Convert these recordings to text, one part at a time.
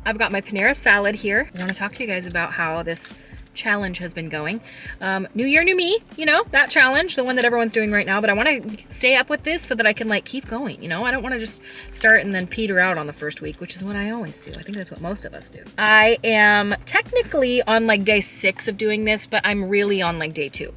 I've got my Panera salad here. I want to talk to you guys about how this challenge has been going. New year, new me, you know, that challenge, the one that everyone's doing right now, but I want to stay up with this so that I can like keep going, you know. I don't want to just start and then peter out on the first week, which is what I always do. I think that's what most of us do. I am technically on like day 6 of doing this, but I'm really on like day 2.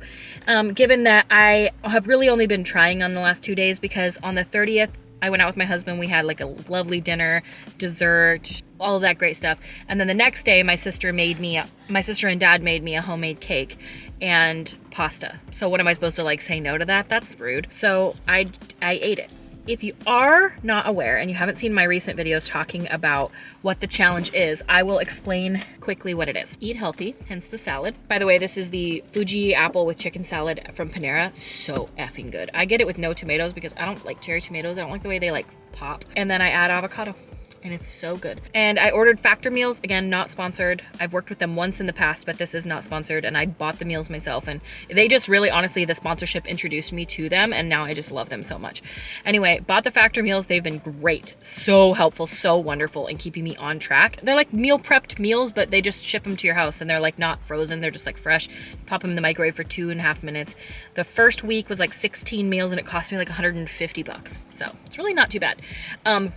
Given that I have really only been trying on the last 2 days, because on the 30th, I went out with my husband. We had like a lovely dinner, dessert, all of that great stuff. And then the next day, my sister and dad made me a homemade cake and pasta. So what am I supposed to like say no to that? That's rude. So I ate it. If you are not aware and you haven't seen my recent videos talking about what the challenge is, I will explain quickly what it is. Eat healthy, hence the salad. By the way, this is the Fuji apple with chicken salad from Panera. So effing good. I get it with no tomatoes because I don't like cherry tomatoes. I don't like the way they like pop. And then I add avocado. And it's so good. And I ordered Factor meals, again, not sponsored. I've worked with them once in the past, but this is not sponsored. And I bought the meals myself. And they just really, honestly, the sponsorship introduced me to them. And now I just love them so much. Anyway, bought the Factor meals. They've been great. So helpful, so wonderful in keeping me on track. They're like meal prepped meals, but they just ship them to your house. And they're like not frozen. They're just like fresh. You pop them in the microwave for 2.5 minutes. The first week was like 16 meals and it cost me like $150. So it's really not too bad.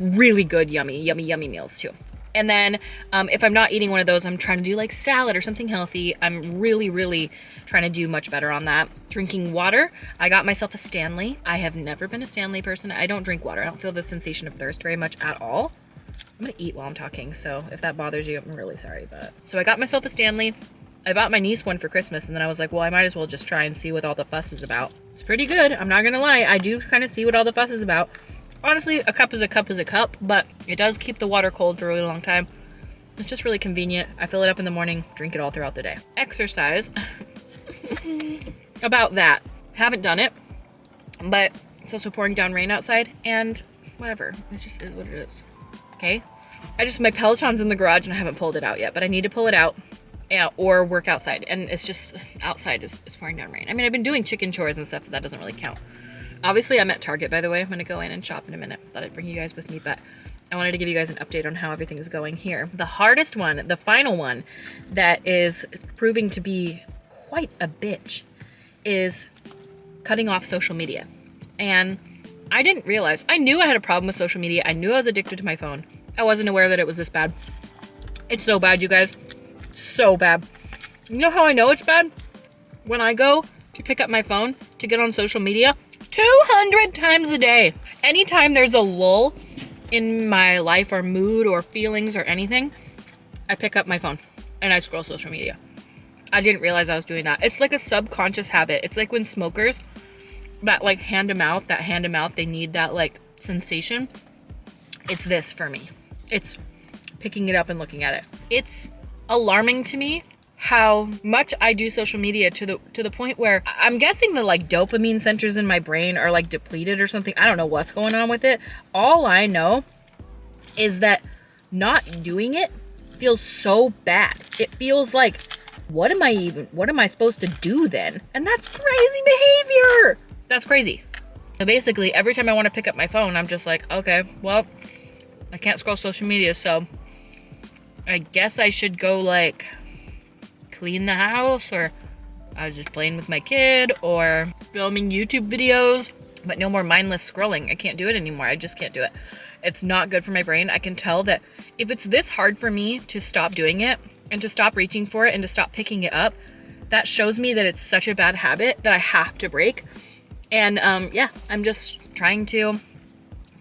Really good, yummy meals too. And then if I'm not eating one of those, I'm trying to do like salad or something healthy. I'm really trying to do much better on that. Drinking water. I got myself a Stanley. I have never been a Stanley person. I don't drink water. I don't feel the sensation of thirst very much at all. I'm gonna eat while I'm talking, so if that bothers you, I'm really sorry. But so I got myself a Stanley. I bought my niece one for Christmas, and then I was like, well, I might as well just try and see what all the fuss is about. It's pretty good. I'm not gonna lie. I do kind of see what all the fuss is about. Honestly, a cup is a cup is a cup, but it does keep the water cold for a really long time. It's just really convenient. I fill it up in the morning, drink it all throughout the day. Exercise. About that. Haven't done it, but it's also pouring down rain outside, and whatever. It just is what it is. Okay? My Peloton's in the garage, and I haven't pulled it out yet, but I need to pull it out. Yeah, or work outside, and it's just, outside is pouring down rain. I mean, I've been doing chicken chores and stuff, but that doesn't really count. Obviously, I'm at Target, by the way. I'm going to go in and shop in a minute. Thought I'd bring you guys with me, but I wanted to give you guys an update on how everything is going here. The hardest one, the final one, that is proving to be quite a bitch is cutting off social media. And I didn't realize. I knew I had a problem with social media. I knew I was addicted to my phone. I wasn't aware that it was this bad. It's so bad, you guys. So bad. You know how I know it's bad? When I go to pick up my phone to get on social media, 200 times a day. Anytime there's a lull in my life or mood or feelings or anything, I pick up my phone and I scroll social media. I didn't realize I was doing that. It's like a subconscious habit. It's like when smokers that like hand to mouth, they need that like sensation. It's this for me. It's picking it up and looking at it. It's alarming to me how much I do social media to the point where I'm guessing the like dopamine centers in my brain are like depleted or something. I don't know what's going on with it. All I know is that not doing it feels so bad. It feels like, what am I supposed to do then? And that's crazy behavior. That's crazy. So basically, every time I want to pick up my phone, I'm just like, okay, well, I can't scroll social media, so I guess I should go like clean the house, or I was just playing with my kid, or filming YouTube videos, but no more mindless scrolling. I can't do it anymore. I just can't do it. It's not good for my brain. I can tell that if it's this hard for me to stop doing it and to stop reaching for it and to stop picking it up, that shows me that it's such a bad habit that I have to break. And yeah, I'm just trying to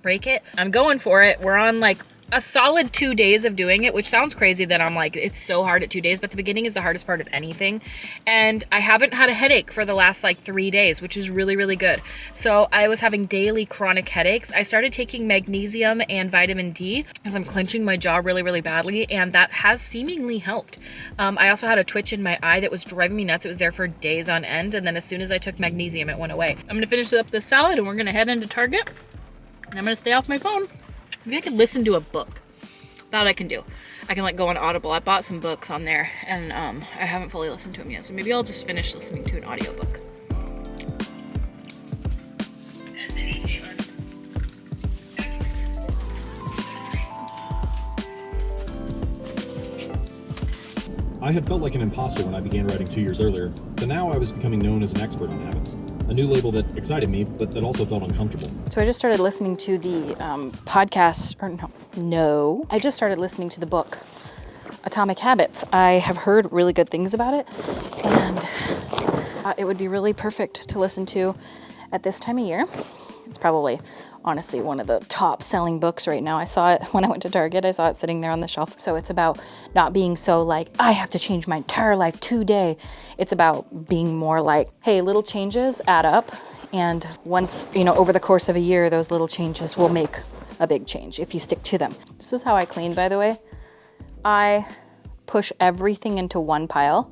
break it. I'm going for it. We're on like a solid 2 days of doing it, which sounds crazy that I'm like, it's so hard at 2 days, but the beginning is the hardest part of anything. And I haven't had a headache for the last like 3 days, which is really good. So I was having daily chronic headaches. I started taking magnesium and vitamin D because I'm clenching my jaw really badly, and that has seemingly helped. I also had a twitch in my eye that was driving me nuts. It was there for days on end, and then as soon as I took magnesium, it went away. I'm gonna finish up this salad and we're gonna head into Target, and I'm gonna stay off my phone. Maybe I could listen to a book. That I can do. I can like go on Audible. I bought some books on there, and I haven't fully listened to them yet. So maybe I'll just finish listening to an audiobook. I had felt like an imposter when I began writing 2 years earlier, but now I was becoming known as an expert on habits. A new label that excited me, but that also felt uncomfortable. So I just started listening to the I just started listening to the book, Atomic Habits. I have heard really good things about it, and it would be really perfect to listen to at this time of year. It's probably, honestly, one of the top selling books right now. I saw it when I went to Target. I saw it sitting there on the shelf. So it's about not being so like, I have to change my entire life today. It's about being more like, hey, little changes add up. And once, over the course of a year, those little changes will make a big change if you stick to them. This is how I clean, by the way. I push everything into one pile.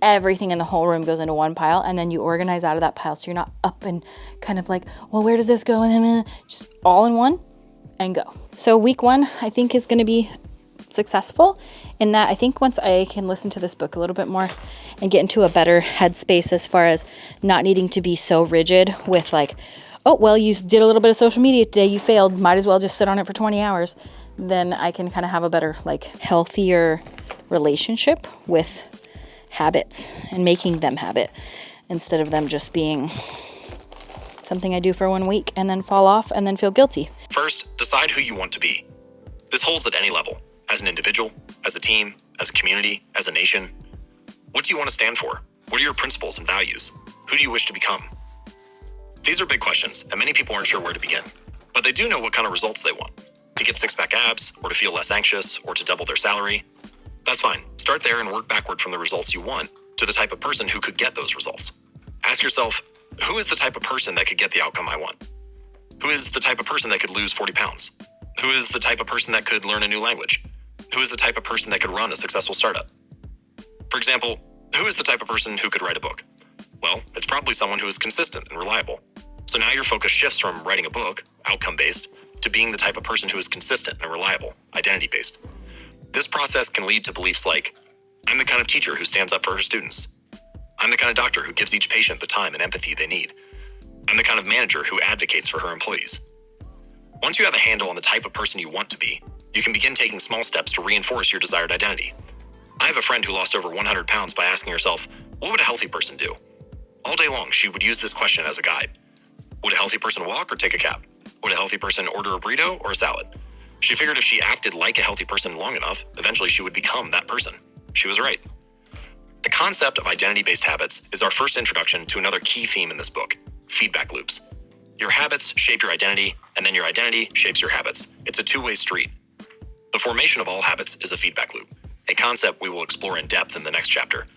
Everything in the whole room goes into one pile, and then you organize out of that pile so you're not up and kind of like, well, where does this go? And then just all in one and go. So week 1, I think, is going to be successful in that I think once I can listen to this book a little bit more and get into a better headspace as far as not needing to be so rigid with like, oh, well, you did a little bit of social media today, you failed, might as well just sit on it for 20 hours. Then I can kind of have a better, like, healthier relationship with habits and making them habit instead of them just being something I do for 1 week and then fall off and then feel guilty. First, decide who you want to be. This holds at any level, as an individual, as a team, as a community, as a nation. What do you want to stand for? What are your principles and values? Who do you wish to become? These are big questions, and many people aren't sure where to begin. But they do know what kind of results they want. To get six-pack abs, or to feel less anxious, or to double their salary. That's fine. Start there and work backward from the results you want to the type of person who could get those results. Ask yourself, who is the type of person that could get the outcome I want? Who is the type of person that could lose 40 pounds? Who is the type of person that could learn a new language? Who is the type of person that could run a successful startup? For example, who is the type of person who could write a book? Well, it's probably someone who is consistent and reliable. So now your focus shifts from writing a book, outcome-based, to being the type of person who is consistent and reliable, identity-based. This process can lead to beliefs like, I'm the kind of teacher who stands up for her students. I'm the kind of doctor who gives each patient the time and empathy they need. I'm the kind of manager who advocates for her employees. Once you have a handle on the type of person you want to be, you can begin taking small steps to reinforce your desired identity. I have a friend who lost over 100 pounds by asking herself, what would a healthy person do? All day long, she would use this question as a guide. Would a healthy person walk or take a cab? Would a healthy person order a burrito or a salad? She figured if she acted like a healthy person long enough, eventually she would become that person. She was right. The concept of identity-based habits is our first introduction to another key theme in this book, feedback loops. Your habits shape your identity, and then your identity shapes your habits. It's a two-way street. The formation of all habits is a feedback loop, a concept we will explore in depth in the next chapter.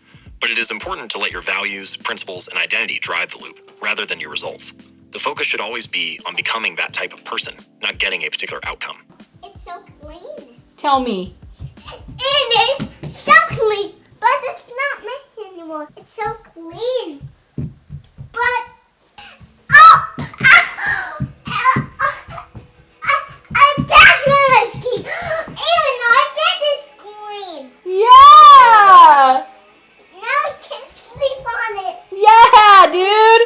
But it is important to let your values, principles, and identity drive the loop, rather than your results. The focus should always be on becoming that type of person, not getting a particular outcome. It's so clean. Tell me. It is so clean, but it's not messy anymore. It's so clean. But, that's really clean. Even though I bet it's clean. Yeah! Now I can sleep on it. Yeah, dude!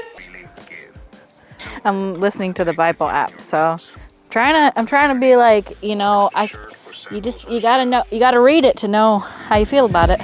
I'm listening to the Bible app, so I'm trying to be like, you gotta read it to know how you feel about it.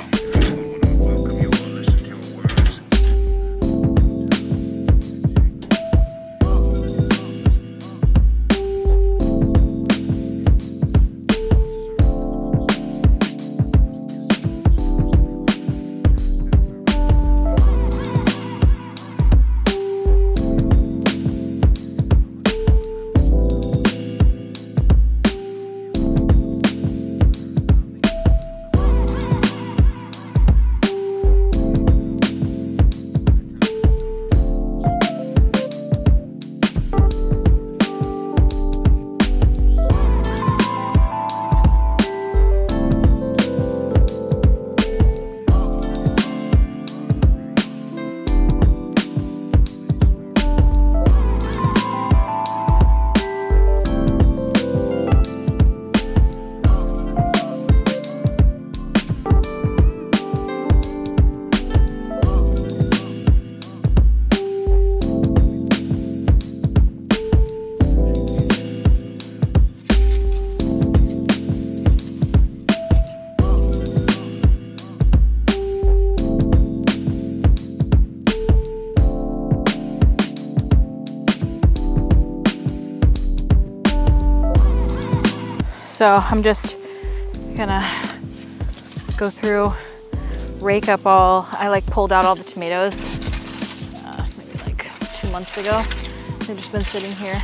So I'm just gonna go through, rake up all, I like pulled out all the tomatoes maybe like 2 months ago. They've just been sitting here.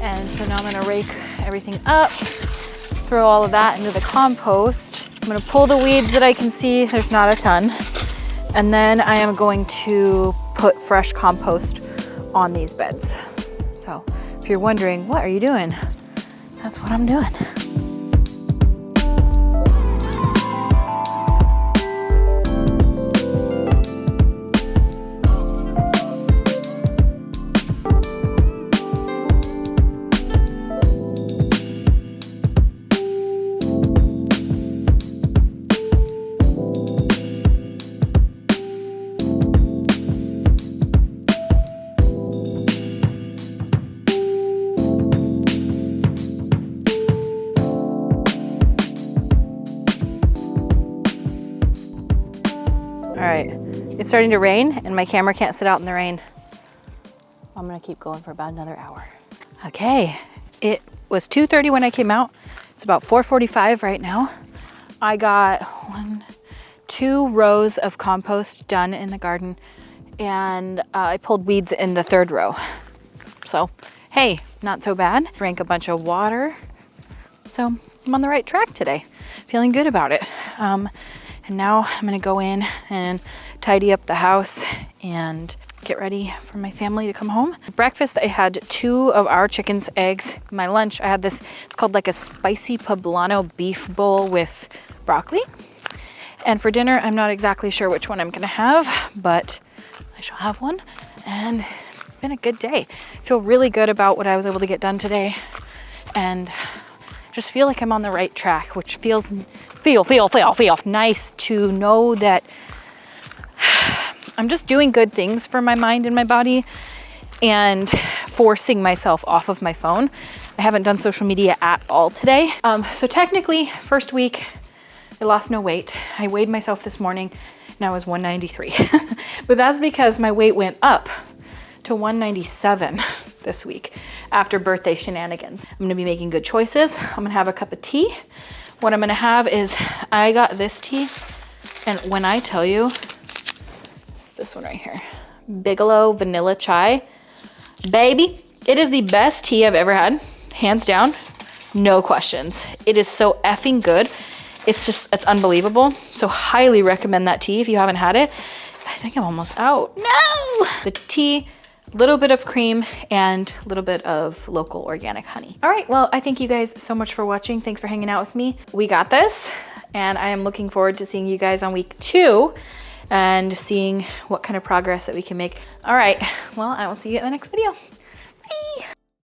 And so now I'm gonna rake everything up, throw all of that into the compost. I'm gonna pull the weeds that I can see, there's not a ton. And then I am going to put fresh compost on these beds. So if you're wondering, what are you doing? That's what I'm doing. All right, it's starting to rain and my camera can't sit out in the rain. I'm gonna keep going for about another hour. Okay, it was 2:30 when I came out. It's about 4:45 right now. I got 2 rows of compost done in the garden, and I pulled weeds in the 3rd row. So, hey, not so bad. Drank a bunch of water. So I'm on the right track today. Feeling good about it. And now I'm gonna go in and tidy up the house and get ready for my family to come home. Breakfast, I had 2 of our chicken's eggs. My lunch, I had this, it's called like a spicy poblano beef bowl with broccoli. And for dinner, I'm not exactly sure which one I'm gonna have, but I shall have one. And it's been a good day. I feel really good about what I was able to get done today. And just feel like I'm on the right track, which feels nice to know that I'm just doing good things for my mind and my body and forcing myself off of my phone. I haven't done social media at all today. So technically, first week, I lost no weight. I weighed myself this morning and I was 193. But that's because my weight went up to 197 this week after birthday shenanigans. I'm gonna be making good choices. I'm gonna have a cup of tea. What I'm gonna have is, I got this tea, and when I tell you, it's this one right here, Bigelow Vanilla Chai. Baby, it is the best tea I've ever had, hands down, no questions. It is so effing good. It's unbelievable. So highly recommend that tea if you haven't had it. I think I'm almost out. No! The tea, a little bit of cream, and a little bit of local organic honey. All right, well, I thank you guys so much for watching. Thanks for hanging out with me. We got this, and I am looking forward to seeing you guys on week 2 and seeing what kind of progress that we can make. All right, well, I will see you in the next video.